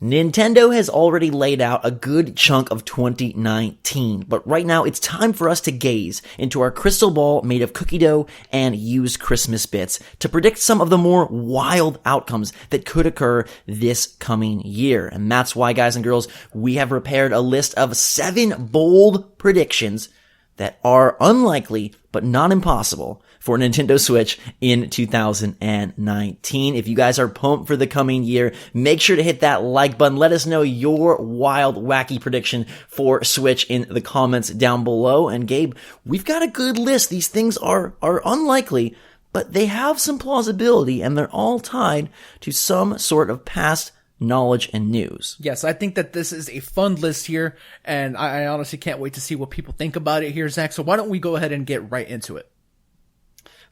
Nintendo has already laid out a good chunk of 2019, but right now it's time for us to gaze into our crystal ball made of cookie dough and used Christmas bits to predict some of the more wild outcomes that could occur this coming year. And that's why, guys and girls, we have prepared a list of 7 bold predictions that are unlikely but not impossible for Nintendo Switch in 2019. If you guys are pumped for the coming year, make sure to hit that like button. Let us know your wild, wacky prediction for Switch in the comments down below. And Gabe, we've got a good list. These things are unlikely, but they have some plausibility, and they're all tied to some sort of past knowledge and news. Yes, I think that this is a fun list here, and I honestly can't wait to see what people think about it here, Zach. So why don't we go ahead and get right into it?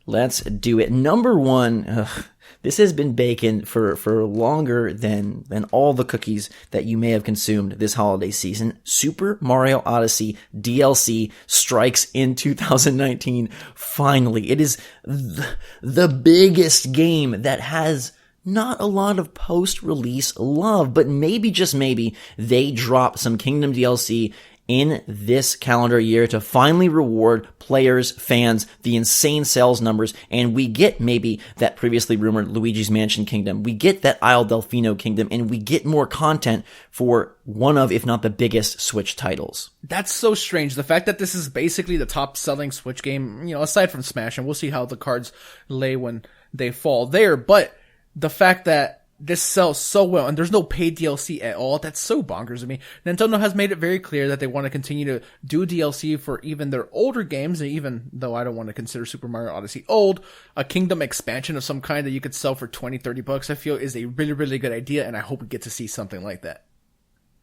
Let's do it. Number 1, this has been baking for longer than all the cookies that you may have consumed this holiday season. Super Mario Odyssey DLC strikes in 2019. Finally, it is the biggest game that has not a lot of post-release love, but maybe, just maybe, they drop some Kingdom DLC in this calendar year to finally reward players, fans, the insane sales numbers, and we get maybe that previously rumored Luigi's Mansion Kingdom, we get that Isle Delfino Kingdom, and we get more content for one of, if not the biggest, Switch titles. That's so strange. The fact that this is basically the top-selling Switch game, aside from Smash, and we'll see how the cards lay when they fall there, but the fact that this sells so well, and there's no paid DLC at all. That's so bonkers to me. Nintendo has made it very clear that they want to continue to do DLC for even their older games, and even though I don't want to consider Super Mario Odyssey old, a Kingdom expansion of some kind that you could sell for $20-$30, I feel is a really, really good idea, and I hope we get to see something like that.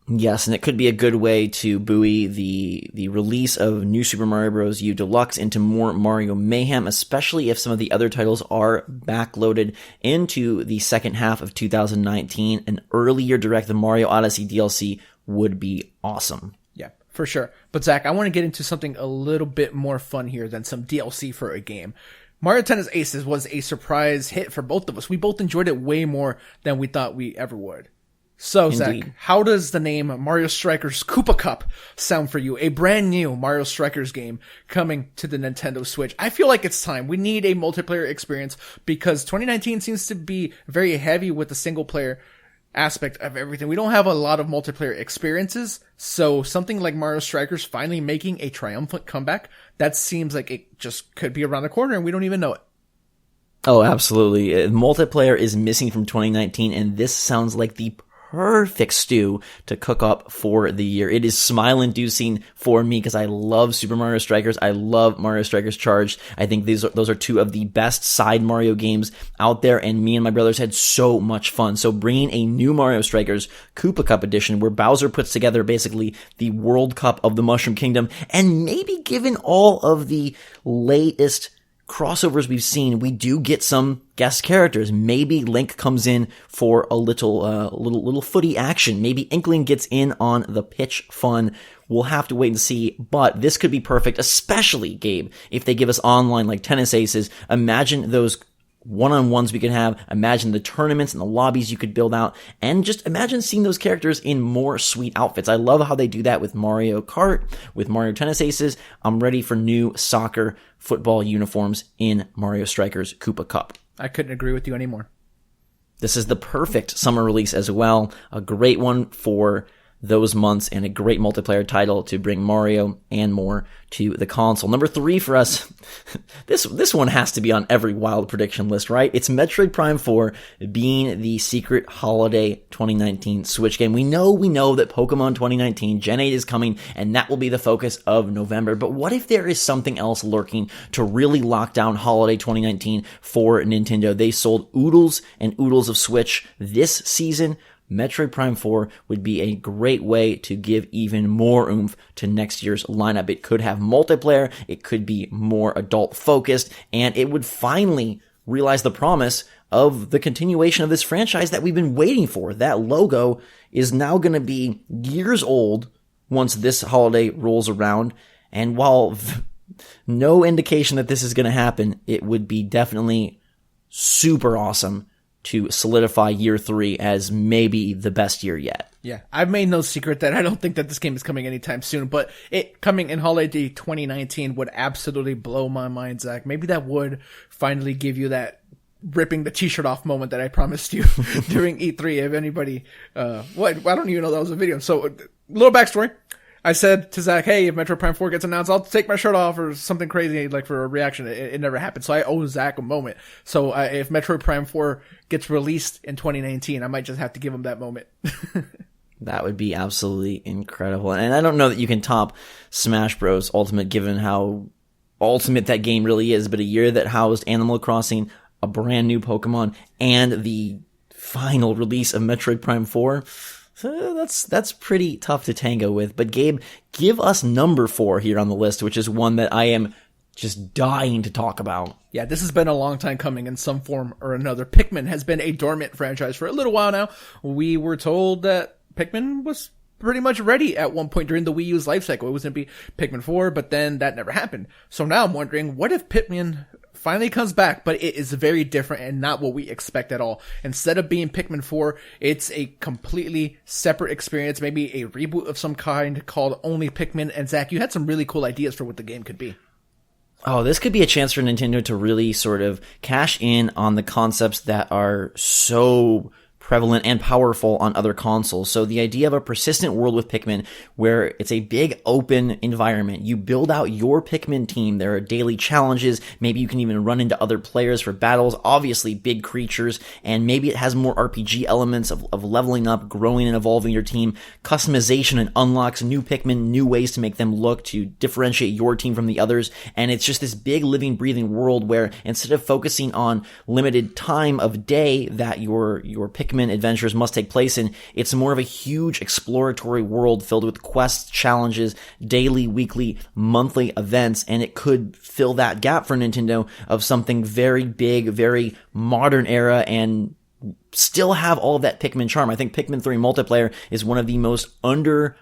Yes, and it could be a good way to buoy the release of New Super Mario Bros. U Deluxe into more Mario mayhem, especially if some of the other titles are backloaded into the second half of 2019. An earlier Direct the Mario Odyssey DLC would be awesome. Yeah, for sure. But Zach, I want to get into something a little bit more fun here than some DLC for a game. Mario Tennis Aces was a surprise hit for both of us. We both enjoyed it way more than we thought we ever would. So, Indeed. Zach, how does the name Mario Strikers Koopa Cup sound for you? A brand new Mario Strikers game coming to the Nintendo Switch. I feel like it's time. We need a multiplayer experience because 2019 seems to be very heavy with the single player aspect of everything. We don't have a lot of multiplayer experiences, so something like Mario Strikers finally making a triumphant comeback, that seems like it just could be around the corner and we don't even know it. Oh, absolutely. Multiplayer is missing from 2019, and this sounds like the perfect stew to cook up for the year. It is smile-inducing for me because I love Super Mario Strikers. I love Mario Strikers Charged. I think those are 2 of the best side Mario games out there, and me and my brothers had so much fun. So bringing a new Mario Strikers Koopa Cup edition where Bowser puts together basically the World Cup of the Mushroom Kingdom, and maybe given all of the latest crossovers we've seen, we do get some guest characters. Maybe Link comes in for a little footy action. Maybe Inkling gets in on the pitch fun. We'll have to wait and see, but this could be perfect, especially, Gabe, if they give us online like Tennis Aces. Imagine those one-on-ones we could have. Imagine the tournaments and the lobbies you could build out, and just imagine seeing those characters in more sweet outfits. I love how they do that with Mario Kart, with Mario Tennis Aces. I'm ready for new soccer football uniforms in Mario Strikers Koopa Cup. I couldn't agree with you anymore. This is the perfect summer release as well. A great one for those months and a great multiplayer title to bring Mario and more to the console. Number 3 for us, this one has to be on every wild prediction list, right? It's Metroid Prime 4 being the secret holiday 2019 Switch game. We know that Pokemon 2019 Gen 8 is coming, and that will be the focus of November. But what if there is something else lurking to really lock down holiday 2019 for Nintendo? They sold oodles and oodles of Switch this season. Metroid Prime 4 would be a great way to give even more oomph to next year's lineup. It could have multiplayer, it could be more adult focused, and it would finally realize the promise of the continuation of this franchise that we've been waiting for. That logo is now going to be years old once this holiday rolls around, and while no indication that this is going to happen, it would be definitely super awesome to solidify year 3 as maybe the best year yet. Yeah, I've made no secret that I don't think that this game is coming anytime soon, but it coming in holiday 2019 would absolutely blow my mind, Zach. Maybe that would finally give you that ripping the t-shirt off moment that I promised you during E3. If anybody, I don't even know that was a video. So, little backstory. I said to Zach, hey, if Metroid Prime 4 gets announced, I'll take my shirt off or something crazy, like for a reaction. It never happened. So I owe Zach a moment. So if Metroid Prime 4 gets released in 2019, I might just have to give him that moment. That would be absolutely incredible. And I don't know that you can top Smash Bros. Ultimate given how ultimate that game really is, but a year that housed Animal Crossing, a brand new Pokemon, and the final release of Metroid Prime 4, so that's pretty tough to tango with. But Gabe, give us number 4 here on the list, which is one that I am just dying to talk about. Yeah, this has been a long time coming in some form or another. Pikmin has been a dormant franchise for a little while now. We were told that Pikmin was pretty much ready at one point during the Wii U's life cycle. It was going to be Pikmin 4, but then that never happened. So now I'm wondering, what if Pikmin finally comes back, but it is very different and not what we expect at all. Instead of being Pikmin 4, it's a completely separate experience, maybe a reboot of some kind called Only Pikmin. And Zach, you had some really cool ideas for what the game could be. Oh, this could be a chance for Nintendo to really sort of cash in on the concepts that are so prevalent and powerful on other consoles. So the idea of a persistent world with Pikmin where it's a big open environment. You build out your Pikmin team. There are daily challenges. Maybe you can even run into other players for battles. Obviously big creatures, and maybe it has more RPG elements of leveling up, growing and evolving your team, customization, and unlocks new Pikmin, new ways to make them look to differentiate your team from the others. And it's just this big living, breathing world where instead of focusing on limited time of day that your Pikmin adventures must take place in, it's more of a huge exploratory world filled with quests, challenges, daily, weekly, monthly events, and it could fill that gap for Nintendo of something very big, very modern era, and still have all of that Pikmin charm. I think Pikmin 3 multiplayer is one of the most under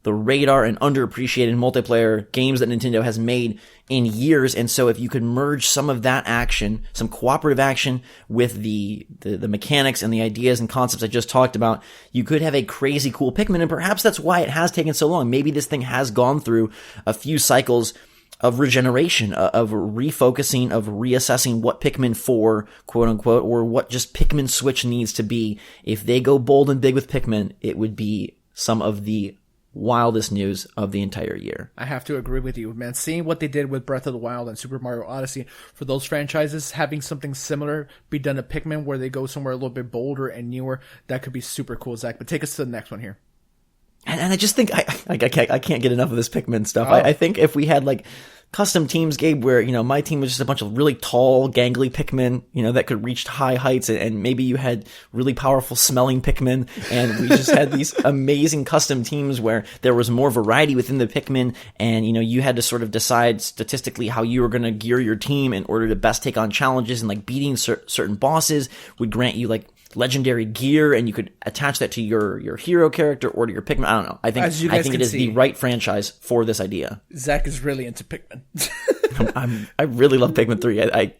the radar and underappreciated multiplayer games that Nintendo has made in years. And so if you could merge some of that action, some cooperative action with the mechanics and the ideas and concepts I just talked about, you could have a crazy cool Pikmin. And perhaps that's why it has taken so long. Maybe this thing has gone through a few cycles of regeneration, of refocusing, of reassessing what Pikmin 4, quote unquote, or what just Pikmin Switch needs to be. If they go bold and big with Pikmin, it would be some of the wildest news of the entire year. I have to agree with you, man. Seeing what they did with Breath of the Wild and Super Mario Odyssey, for those franchises, having something similar be done to Pikmin where they go somewhere a little bit bolder and newer, that could be super cool, Zach. But take us to the next one here. And I just think I can't get enough of this Pikmin stuff. Oh. I think if we had like custom teams, Gabe, where, my team was just a bunch of really tall, gangly Pikmin, that could reach high heights, and maybe you had really powerful smelling Pikmin, and we just had these amazing custom teams where there was more variety within the Pikmin, and, you had to sort of decide statistically how you were going to gear your team in order to best take on challenges, and like beating certain bosses would grant you like legendary gear, and you could attach that to your hero character or to your Pikmin. I don't know. I think it is the right franchise for this idea. Zach is really into Pikmin. I really love Pikmin 3.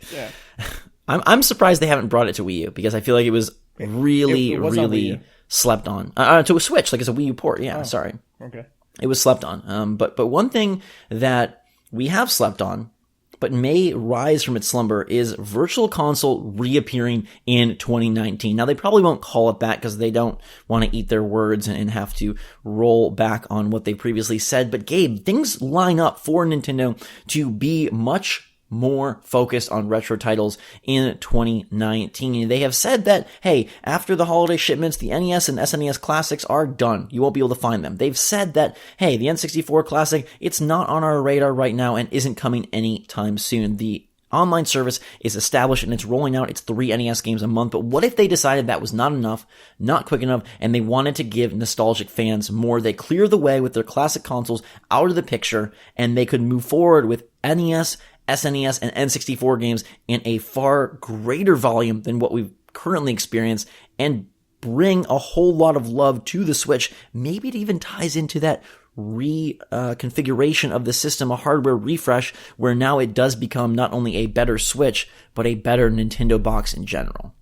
I'm surprised they haven't brought it to Wii U, because I feel like it was really, it was really slept on. To a Switch, like it's a Wii U port. Yeah, sorry. Okay. It was slept on. But one thing that we have slept on, but may rise from its slumber, is Virtual Console reappearing in 2019. Now, they probably won't call it that because they don't want to eat their words and have to roll back on what they previously said. But Gabe, things line up for Nintendo to be much more focused on retro titles in 2019. They have said that, hey, after the holiday shipments, the NES and SNES classics are done. You won't be able to find them. They've said that, hey, the N64 classic, it's not on our radar right now and isn't coming anytime soon. The online service is established and it's rolling out its 3 NES games a month. But what if they decided that was not enough, not quick enough, and they wanted to give nostalgic fans more? They clear the way with their classic consoles out of the picture, and they could move forward with NES, SNES, and N64 games in a far greater volume than what we've currently experienced, and bring a whole lot of love to the Switch. Maybe it even ties into that reconfiguration of the system, a hardware refresh, where now it does become not only a better Switch, but a better Nintendo box in general.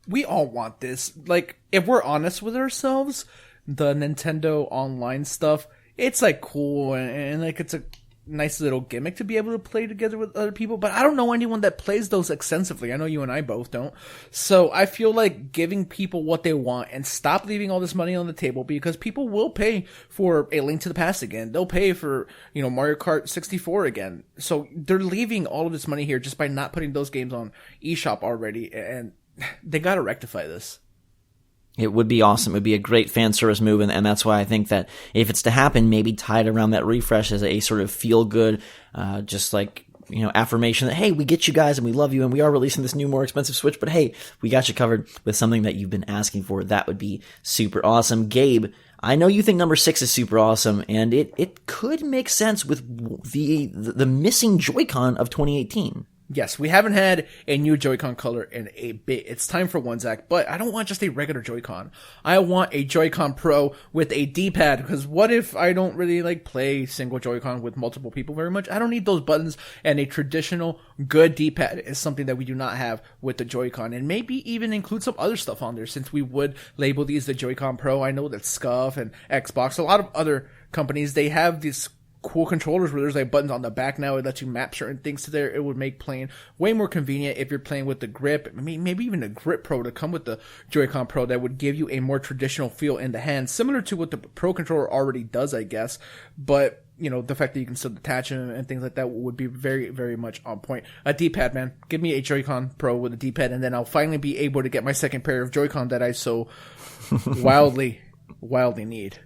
we all want this. Like, if we're honest with ourselves, the Nintendo Online stuff, it's like cool and like it's a nice little gimmick to be able to play together with other people, but I don't know anyone that plays those extensively. I know you and I both don't. So I feel like giving people what they want and stop leaving all this money on the table, because people will pay for A Link to the Past again. They'll pay for, Mario Kart 64 again. So they're leaving all of this money here just by not putting those games on eShop already, and they gotta rectify this. It would be awesome. It would be a great fan service move, and that's why I think that if it's to happen, maybe tied around that refresh as a sort of feel-good, just like, affirmation that, hey, we get you guys and we love you and we are releasing this new, more expensive Switch, but hey, we got you covered with something that you've been asking for. That would be super awesome. Gabe, I know you think number 6 is super awesome, and it could make sense with the missing Joy-Con of 2018. Yes, we haven't had a new Joy-Con color in a bit. It's time for one, Zach, but I don't want just a regular Joy-Con. I want a Joy-Con Pro with a D-pad, because what if I don't really play single Joy-Con with multiple people very much? I don't need those buttons, and a traditional good D-pad is something that we do not have with the Joy-Con, and maybe even include some other stuff on there, since we would label these the Joy-Con Pro. I know that Scuf and Xbox, a lot of other companies, they have these cool controllers where there's buttons on the back now. It lets you map certain things to there. It would make playing way more convenient if you're playing with the grip. Maybe even a grip pro to come with the Joy-Con Pro that would give you a more traditional feel in the hand, similar to what the Pro controller already does, I guess. But the fact that you can still detach them and things like that would be very, very much on point. A D-pad, man. Give me a Joy-Con Pro with a D-pad, and then I'll finally be able to get my second pair of Joy-Con that I so wildly need.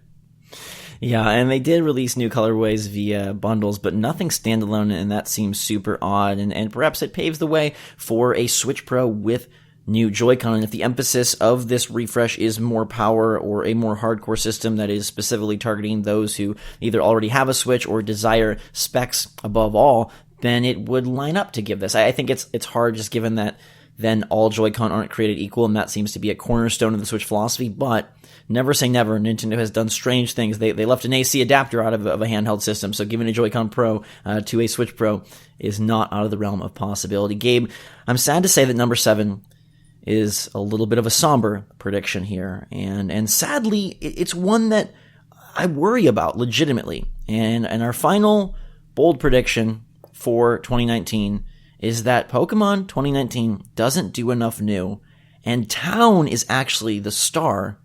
Yeah, and they did release new colorways via bundles, but nothing standalone, and that seems super odd, and perhaps it paves the way for a Switch Pro with new Joy-Con. And if the emphasis of this refresh is more power or a more hardcore system that is specifically targeting those who either already have a Switch or desire specs above all, then it would line up to give this. I think it's hard, just given that then all Joy-Con aren't created equal, and that seems to be a cornerstone of the Switch philosophy, but never say never. Nintendo has done strange things. They left an AC adapter out of a handheld system, so giving a Joy-Con Pro to a Switch Pro is not out of the realm of possibility. Gabe, I'm sad to say that number 7 is a little bit of a somber prediction here, and sadly, it's one that I worry about legitimately. And our final bold prediction for 2019 is that Pokemon 2019 doesn't do enough new, and Town is actually the star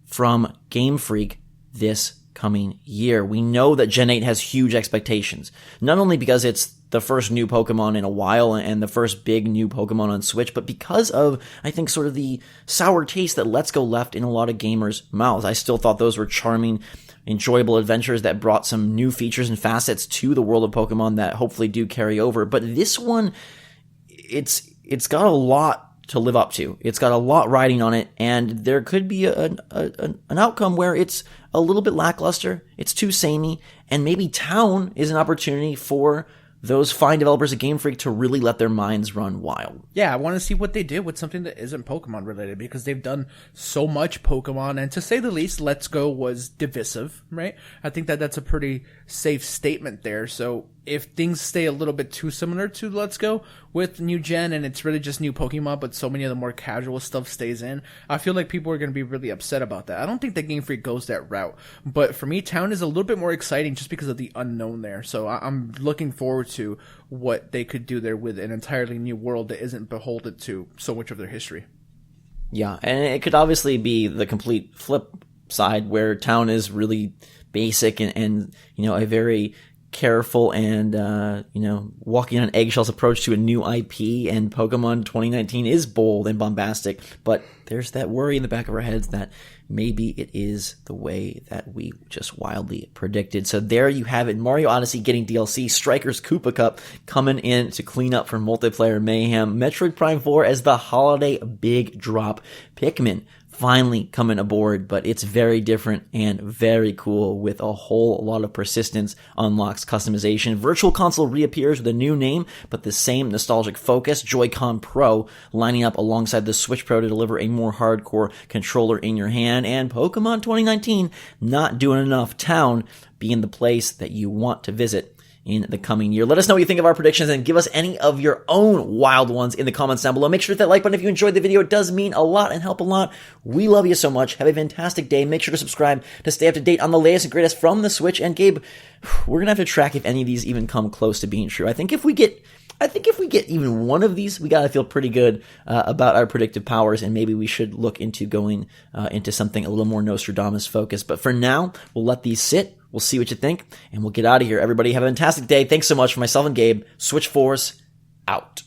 from Game Freak this coming year. We know that Gen 8 has huge expectations, not only because it's the first new Pokemon in a while and the first big new Pokemon on Switch, but because of, I think, sort of the sour taste that Let's Go left in a lot of gamers' mouths. I still thought those were charming, enjoyable adventures that brought some new features and facets to the world of Pokemon that hopefully do carry over. But this one, it's got a lot to live up to. It's got a lot riding on it, and there could be an outcome where it's a little bit lackluster, it's too samey, and maybe Town is an opportunity for those fine developers at Game Freak to really let their minds run wild. Yeah, I want to see what they did with something that isn't Pokemon related, because they've done so much Pokemon, and to say the least, Let's Go was divisive, right? I think that that's a pretty safe statement there. So if things stay a little bit too similar to Let's Go with new gen, and it's really just new Pokemon, but so many of the more casual stuff stays in, I feel like people are going to be really upset about that. I don't think that Game Freak goes that route, but for me, Town is a little bit more exciting just because of the unknown there. So I'm looking forward to what they could do there with an entirely new world that isn't beholden to so much of their history. Yeah, and it could obviously be the complete flip side, where Town is really basic and a very careful and, walking on eggshells approach to a new IP, and Pokemon 2019 is bold and bombastic, but there's that worry in the back of our heads that maybe it is the way that we just wildly predicted. So there you have it. Mario Odyssey getting DLC, Strikers Koopa Cup coming in to clean up for multiplayer mayhem, Metroid Prime 4 as the holiday big drop, Pikmin finally coming aboard, but it's very different and very cool with a whole lot of persistence, unlocks customization. Virtual Console reappears with a new name, but the same nostalgic focus. Joy-Con Pro lining up alongside the Switch Pro to deliver a more hardcore controller in your hand. And Pokemon 2019 not doing enough. Town being the place that you want to visit in the coming year. Let us know what you think of our predictions and give us any of your own wild ones in the comments down below. Make sure to hit that like button if you enjoyed the video. It does mean a lot and help a lot. We love you so much. Have a fantastic day. Make sure to subscribe to stay up to date on the latest and greatest from the Switch. And Gabe, we're going to have to track if any of these even come close to being true. I think if we get even one of these, we got to feel pretty good about our predictive powers, and maybe we should look into going into something a little more Nostradamus focused. But for now, we'll let these sit. We'll see what you think, and we'll get out of here. Everybody have a fantastic day. Thanks so much for myself and Gabe. SwitchForce out.